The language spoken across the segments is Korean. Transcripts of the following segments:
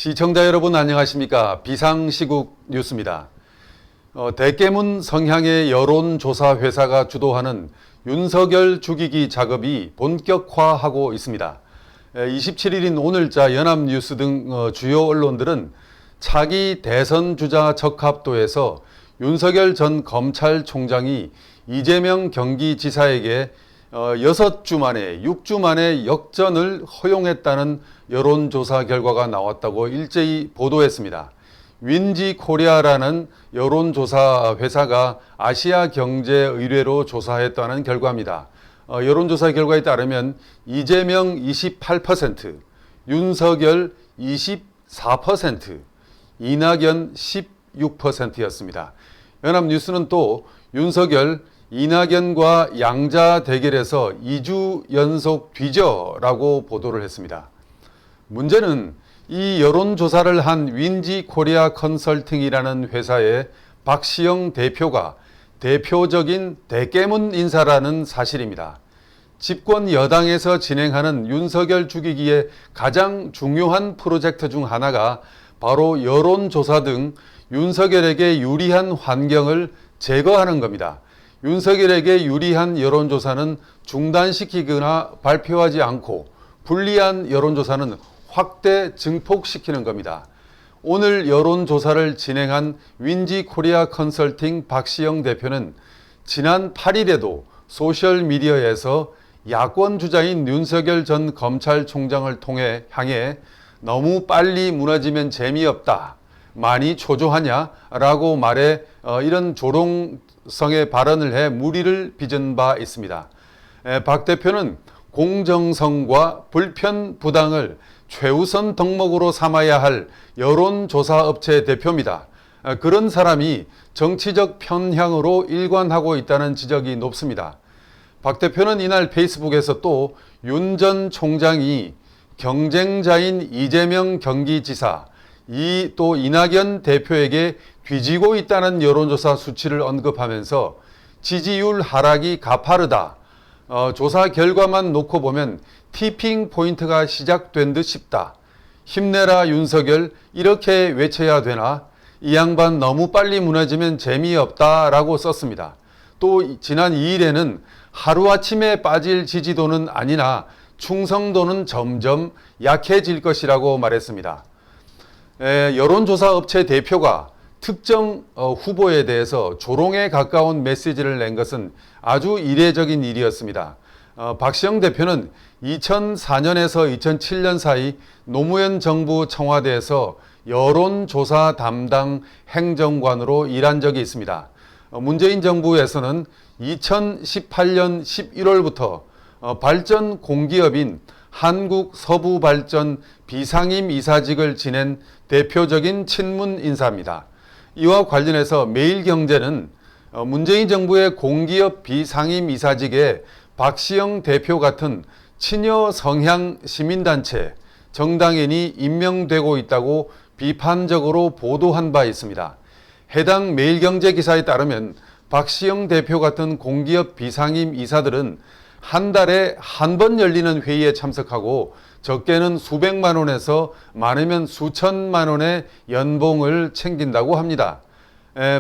시청자 여러분 안녕하십니까? 비상시국 뉴스입니다. 대깨문 성향의 여론조사 회사가 주도하는 윤석열 죽이기 작업이 본격화하고 있습니다. 27일인 오늘자 연합뉴스 등 주요 언론들은 차기 대선 주자 적합도에서 윤석열 전 검찰총장이 이재명 경기지사에게 6주 만에 역전을 허용했다는 여론조사 결과가 나왔다고 일제히 보도했습니다. 윈지코리아라는 여론조사 회사가 아시아경제의뢰로 조사했다는 결과입니다. 여론조사 결과에 따르면 이재명 28%, 윤석열 24%, 이낙연 16%였습니다. 연합뉴스는 또 윤석열, 이낙연과 양자 대결에서 2주 연속 뒤져라고 보도를 했습니다. 문제는 이 여론조사를 한 윈지코리아 컨설팅이라는 회사의 박시영 대표가 대표적인 대깨문 인사라는 사실입니다. 집권 여당에서 진행하는 윤석열 죽이기의 가장 중요한 프로젝트 중 하나가 바로 여론조사 등 윤석열에게 유리한 환경을 제거하는 겁니다. 윤석열에게 유리한 여론조사는 중단시키거나 발표하지 않고 불리한 여론조사는 확대 증폭시키는 겁니다. 오늘 여론조사를 진행한 윈지코리아 컨설팅 박시영 대표는 지난 8일에도 소셜미디어에서 야권 주자인 윤석열 전 검찰총장을 향해 너무 빨리 무너지면 재미없다, 많이 초조하냐 라고 말해 이런 조롱성의 발언을 해 무리를 빚은 바 있습니다. 박 대표는 공정성과 불편부당을 최우선 덕목으로 삼아야 할 여론조사 업체 대표입니다. 그런 사람이 정치적 편향으로 일관하고 있다는 지적이 높습니다. 박 대표는 이날 페이스북에서 또 윤 전 총장이 경쟁자인 이재명 경기지사, 또 이낙연 대표에게 뒤지고 있다는 여론조사 수치를 언급하면서 지지율 하락이 가파르다, 조사 결과만 놓고 보면 티핑 포인트가 시작된 듯 싶다, 힘내라 윤석열 이렇게 외쳐야 되나, 이 양반 너무 빨리 무너지면 재미없다 라고 썼습니다. 또 지난 2일에는 하루아침에 빠질 지지도는 아니나 충성도는 점점 약해질 것이라고 말했습니다. 여론조사 업체 대표가 특정 후보에 대해서 조롱에 가까운 메시지를 낸 것은 아주 이례적인 일이었습니다. 박시영 대표는 2004년에서 2007년 사이 노무현 정부 청와대에서 여론조사 담당 행정관으로 일한 적이 있습니다. 문재인 정부에서는 2018년 11월부터 발전 공기업인 한국서부발전 비상임 이사직을 지낸 대표적인 친문 인사입니다. 이와 관련해서 매일경제는 문재인 정부의 공기업 비상임 이사직에 박시영 대표 같은 친여 성향 시민단체, 정당인이 임명되고 있다고 비판적으로 보도한 바 있습니다. 해당 매일경제 기사에 따르면 박시영 대표 같은 공기업 비상임 이사들은 한 달에 한 번 열리는 회의에 참석하고 적게는 수백만 원에서 많으면 수천만 원의 연봉을 챙긴다고 합니다.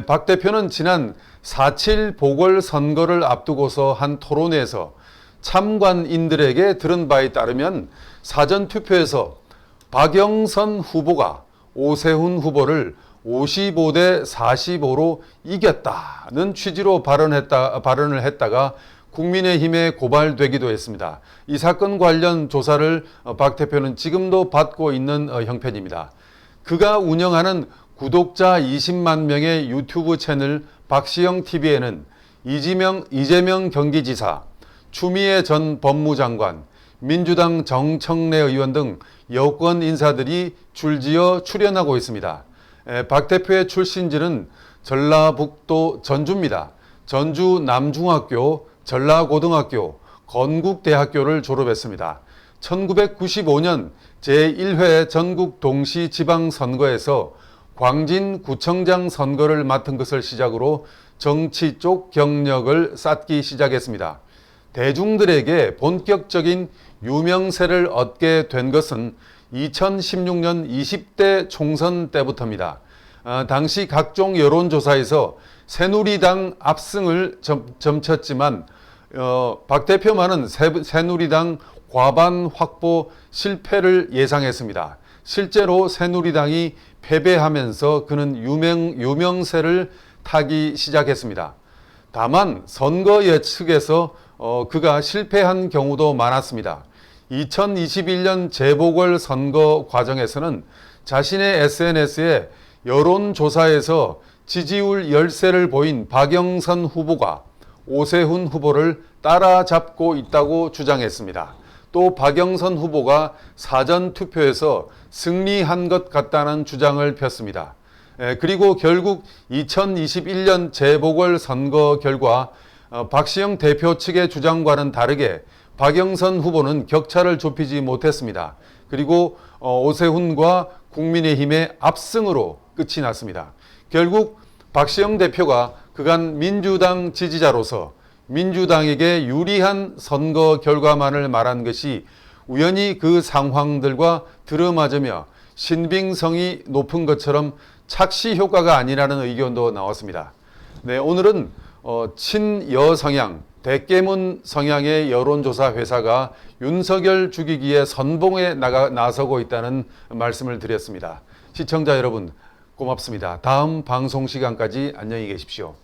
박 대표는 지난 4.7 보궐선거를 앞두고서 한 토론회에서 참관인들에게 들은 바에 따르면 사전투표에서 박영선 후보가 오세훈 후보를 55대 45로 이겼다는 취지로 발언을 했다가 국민의힘에 고발되기도 했습니다. 이 사건 관련 조사를 박 대표는 지금도 받고 있는 형편입니다. 그가 운영하는 구독자 20만 명의 유튜브 채널 박시영 TV에는 이재명 경기지사, 추미애 전 법무장관, 민주당 정청래 의원 등 여권 인사들이 줄지어 출연하고 있습니다. 박 대표의 출신지는 전라북도 전주입니다. 전주 남중학교, 전라고등학교, 건국대학교를 졸업했습니다. 1995년 제1회 전국 동시지방선거에서 광진구청장 선거를 맡은 것을 시작으로 정치 쪽 경력을 쌓기 시작했습니다. 대중들에게 본격적인 유명세를 얻게 된 것은 2016년 20대 총선 때부터입니다. 당시 각종 여론조사에서 새누리당 압승을 점쳤지만 박 대표만은 새누리당 과반 확보 실패를 예상했습니다. 실제로 새누리당이 패배하면서 그는 유명세를 타기 시작했습니다. 다만 선거 예측에서 그가 실패한 경우도 많았습니다. 2021년 재보궐선거 과정에서는 자신의 SNS에 여론조사에서 지지율 열세를 보인 박영선 후보가 오세훈 후보를 따라잡고 있다고 주장했습니다. 또 박영선 후보가 사전투표에서 승리한 것 같다는 주장을 폈습니다. 그리고 결국 2021년 재보궐선거 결과 박시영 대표 측의 주장과는 다르게 박영선 후보는 격차를 좁히지 못했습니다. 그리고 오세훈과 국민의힘의 압승으로 끝이 났습니다. 결국 박시영 대표가 그간 민주당 지지자로서 민주당에게 유리한 선거 결과만을 말한 것이 우연히 그 상황들과 들어맞으며 신빙성이 높은 것처럼 착시 효과가 아니라는 의견도 나왔습니다. 네, 오늘은 친여 성향, 대깨문 성향의 여론조사 회사가 윤석열 죽이기에 선봉에 나서고 있다는 말씀을 드렸습니다. 시청자 여러분 고맙습니다. 다음 방송 시간까지 안녕히 계십시오.